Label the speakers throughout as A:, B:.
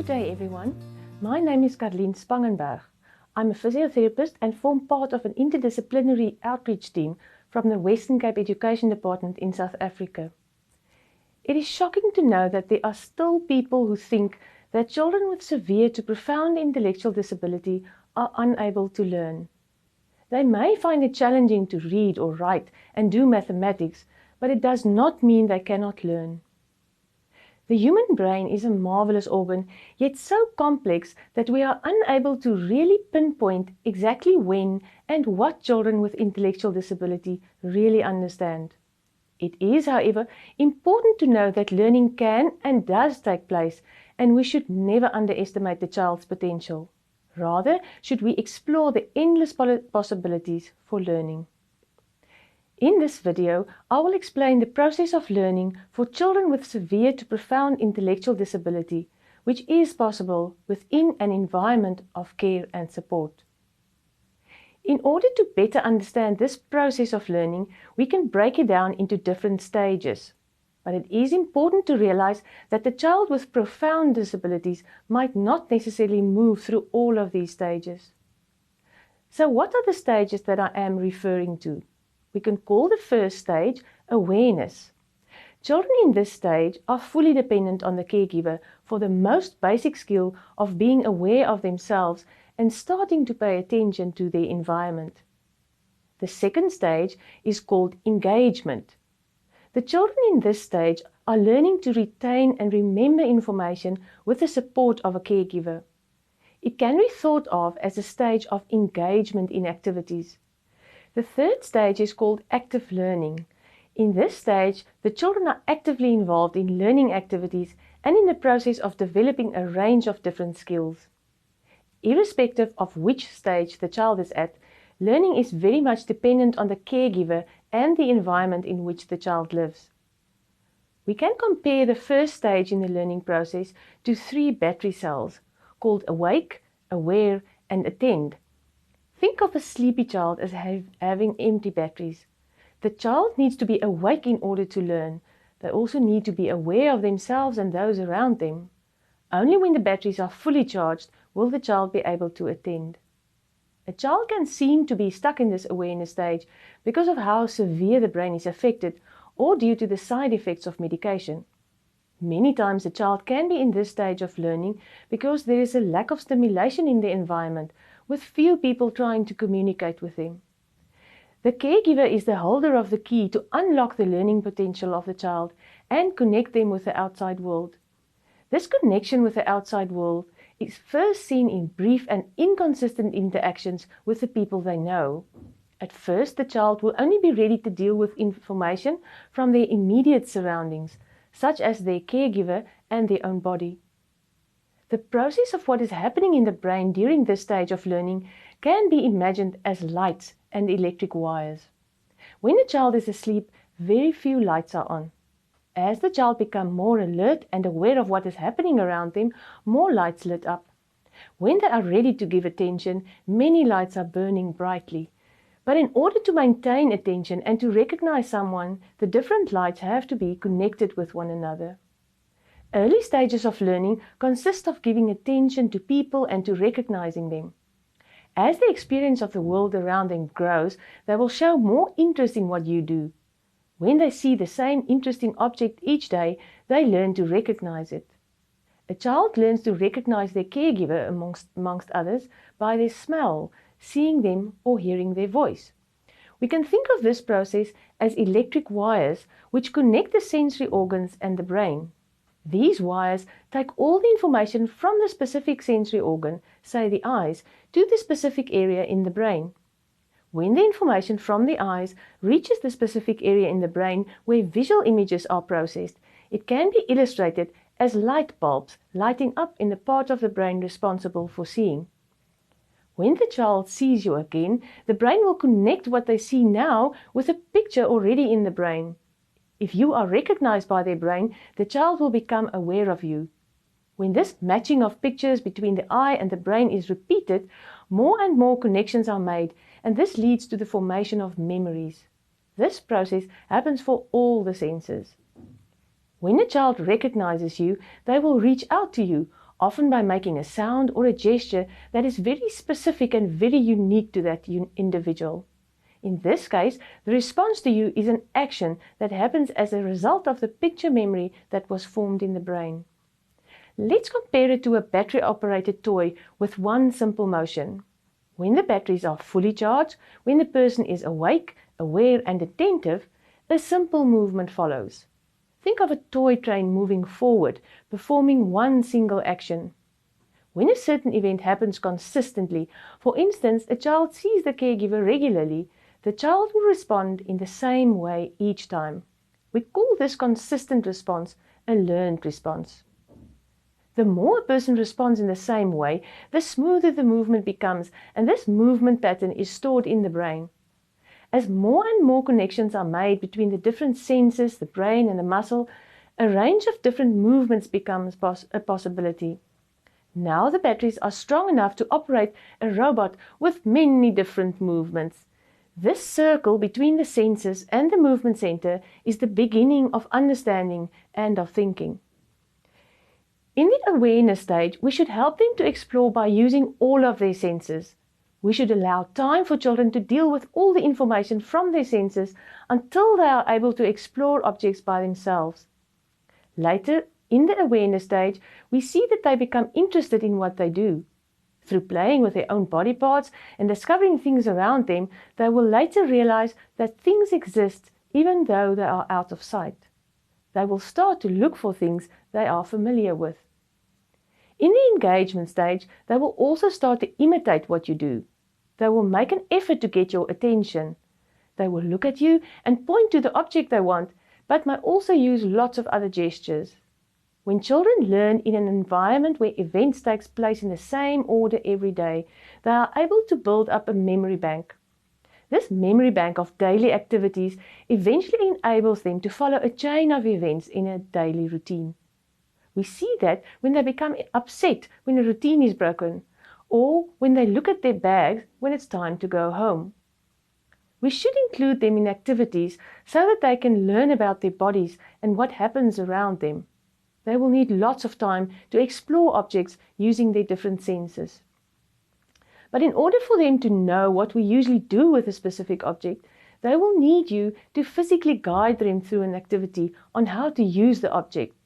A: Good day everyone, my name is Karleen Spangenberg. I'm a physiotherapist and form part of an interdisciplinary outreach team from the Western Cape Education Department in South Africa. It is shocking to know that there are still people who think that children with severe to profound intellectual disability are unable to learn. They may find it challenging to read or write and do mathematics, but it does not mean they cannot learn. The human brain is a marvelous organ, yet so complex that we are unable to really pinpoint exactly when and what children with intellectual disability really understand. It is, however, important to know that learning can and does take place, and we should never underestimate the child's potential. Rather, should we explore the endless possibilities for learning. In this video, I will explain the process of learning for children with severe to profound intellectual disability, which is possible within an environment of care and support. In order to better understand this process of learning, we can break it down into different stages. But it is important to realize that the child with profound disabilities might not necessarily move through all of these stages. So what are the stages that I am referring to? We can call the first stage awareness. Children in this stage are fully dependent on the caregiver for the most basic skill of being aware of themselves and starting to pay attention to their environment. The second stage is called engagement. The children in this stage are learning to retain and remember information with the support of a caregiver. It can be thought of as a stage of engagement in activities. The third stage is called active learning. In this stage, the children are actively involved in learning activities and in the process of developing a range of different skills. Irrespective of which stage the child is at, learning is very much dependent on the caregiver and the environment in which the child lives. We can compare the first stage in the learning process to 3 battery cells called awake, aware, and attend. Think of a sleepy child as having empty batteries. The child needs to be awake in order to learn. They also need to be aware of themselves and those around them. Only when the batteries are fully charged will the child be able to attend. A child can seem to be stuck in this awareness stage because of how severe the brain is affected or due to the side effects of medication. Many times a child can be in this stage of learning because there is a lack of stimulation in the environment, with few people trying to communicate with them. The caregiver is the holder of the key to unlock the learning potential of the child and connect them with the outside world. This connection with the outside world is first seen in brief and inconsistent interactions with the people they know. At first, the child will only be ready to deal with information from their immediate surroundings, such as their caregiver and their own body. The process of what is happening in the brain during this stage of learning can be imagined as lights and electric wires. When a child is asleep, very few lights are on. As the child becomes more alert and aware of what is happening around them, more lights lit up. When they are ready to give attention, many lights are burning brightly. But in order to maintain attention and to recognize someone, the different lights have to be connected with one another. Early stages of learning consist of giving attention to people and to recognizing them. As the experience of the world around them grows, they will show more interest in what you do. When they see the same interesting object each day, they learn to recognize it. A child learns to recognize their caregiver amongst others by their smell, seeing them or hearing their voice. We can think of this process as electric wires which connect the sensory organs and the brain. These wires take all the information from the specific sensory organ, say the eyes, to the specific area in the brain. When the information from the eyes reaches the specific area in the brain where visual images are processed, it can be illustrated as light bulbs lighting up in the part of the brain responsible for seeing. When the child sees you again, the brain will connect what they see now with a picture already in the brain. If you are recognized by their brain, the child will become aware of you. When this matching of pictures between the eye and the brain is repeated, more and more connections are made, and this leads to the formation of memories. This process happens for all the senses. When a child recognizes you, they will reach out to you, often by making a sound or a gesture that is very specific and very unique to that individual. In this case, the response to you is an action that happens as a result of the picture memory that was formed in the brain. Let's compare it to a battery-operated toy with one simple motion. When the batteries are fully charged, when the person is awake, aware and attentive, a simple movement follows. Think of a toy train moving forward, performing one single action. When a certain event happens consistently, for instance, a child sees the caregiver regularly, the child will respond in the same way each time. We call this consistent response a learned response. The more a person responds in the same way, the smoother the movement becomes, and this movement pattern is stored in the brain. As more and more connections are made between the different senses, the brain and the muscle, a range of different movements becomes a possibility. Now the batteries are strong enough to operate a robot with many different movements. This circle between the senses and the movement center is the beginning of understanding and of thinking. In the awareness stage, we should help them to explore by using all of their senses. We should allow time for children to deal with all the information from their senses until they are able to explore objects by themselves. Later, in the awareness stage, we see that they become interested in what they do. Through playing with their own body parts and discovering things around them, they will later realize that things exist even though they are out of sight. They will start to look for things they are familiar with. In the engagement stage, they will also start to imitate what you do. They will make an effort to get your attention. They will look at you and point to the object they want, but may also use lots of other gestures. When children learn in an environment where events take place in the same order every day, they are able to build up a memory bank. This memory bank of daily activities eventually enables them to follow a chain of events in a daily routine. We see that when they become upset when a routine is broken, or when they look at their bags when it's time to go home. We should include them in activities so that they can learn about their bodies and what happens around them. They will need lots of time to explore objects using their different senses. But in order for them to know what we usually do with a specific object, they will need you to physically guide them through an activity on how to use the object.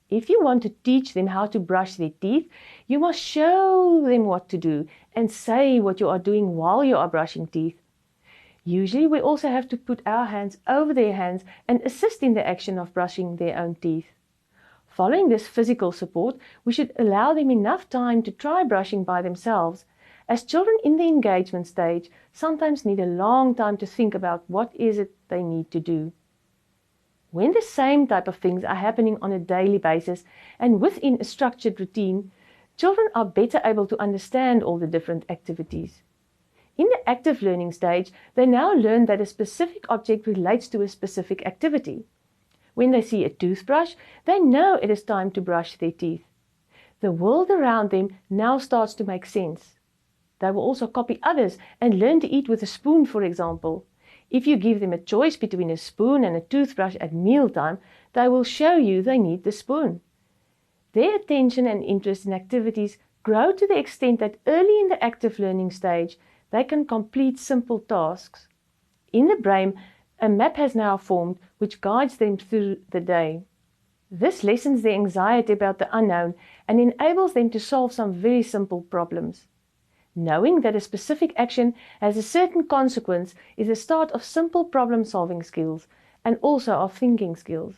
A: If you want to teach them how to brush their teeth, you must show them what to do and say what you are doing while you are brushing teeth. Usually we also have to put our hands over their hands and assist in the action of brushing their own teeth. Following this physical support, we should allow them enough time to try brushing by themselves, as children in the engagement stage sometimes need a long time to think about what is it they need to do. When the same type of things are happening on a daily basis and within a structured routine, children are better able to understand all the different activities. In the active learning stage, they now learn that a specific object relates to a specific activity. When they see a toothbrush, they know it is time to brush their teeth. The world around them now starts to make sense. They will also copy others and learn to eat with a spoon, for example. If you give them a choice between a spoon and a toothbrush at mealtime, they will show you they need the spoon. Their attention and interest in activities grow to the extent that early in the active learning stage, they can complete simple tasks. In the brain, a map has now formed which guides them through the day. This lessens their anxiety about the unknown and enables them to solve some very simple problems. Knowing that a specific action has a certain consequence is the start of simple problem-solving skills and also of thinking skills.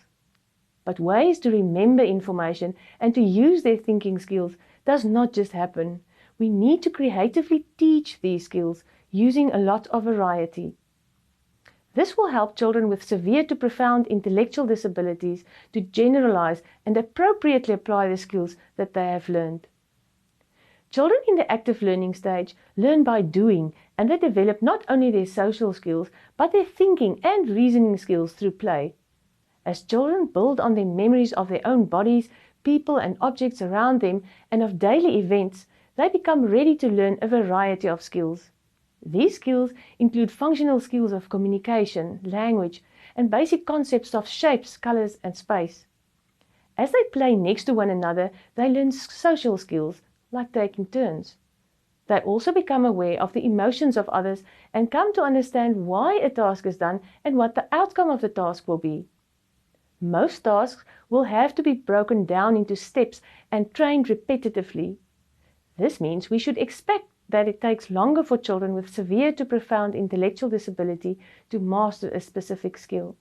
A: But ways to remember information and to use their thinking skills does not just happen. We need to creatively teach these skills using a lot of variety. This will help children with severe to profound intellectual disabilities to generalize and appropriately apply the skills that they have learned. Children in the active learning stage learn by doing, and they develop not only their social skills, but their thinking and reasoning skills through play. As children build on their memories of their own bodies, people and objects around them, and of daily events, they become ready to learn a variety of skills. These skills include functional skills of communication, language, and basic concepts of shapes, colors, and space. As they play next to one another, they learn social skills, like taking turns. They also become aware of the emotions of others and come to understand why a task is done and what the outcome of the task will be. Most tasks will have to be broken down into steps and trained repetitively. This means we should expect that it takes longer for children with severe to profound intellectual disability to master a specific skill.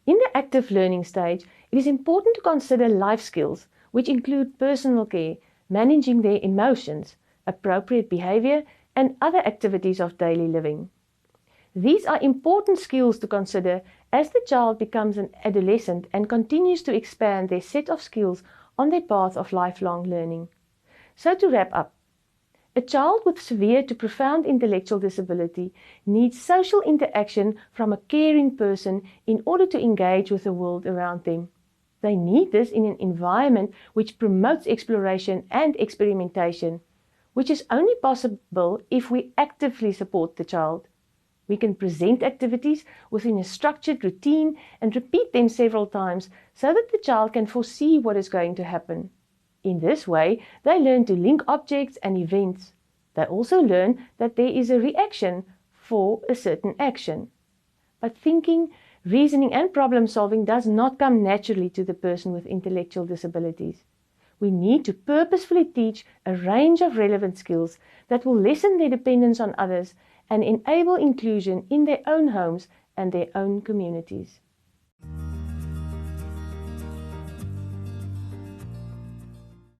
A: In the active learning stage, it is important to consider life skills, which include personal care, managing their emotions, appropriate behavior, and other activities of daily living. These are important skills to consider as the child becomes an adolescent and continues to expand their set of skills on their path of lifelong learning. So to wrap up, a child with severe to profound intellectual disability needs social interaction from a caring person in order to engage with the world around them. They need this in an environment which promotes exploration and experimentation, which is only possible if we actively support the child. We can present activities within a structured routine and repeat them several times so that the child can foresee what is going to happen. In this way, they learn to link objects and events. They also learn that there is a reaction for a certain action. But thinking, reasoning, and problem solving does not come naturally to the person with intellectual disabilities. We need to purposefully teach a range of relevant skills that will lessen their dependence on others and enable inclusion in their own homes and their own communities.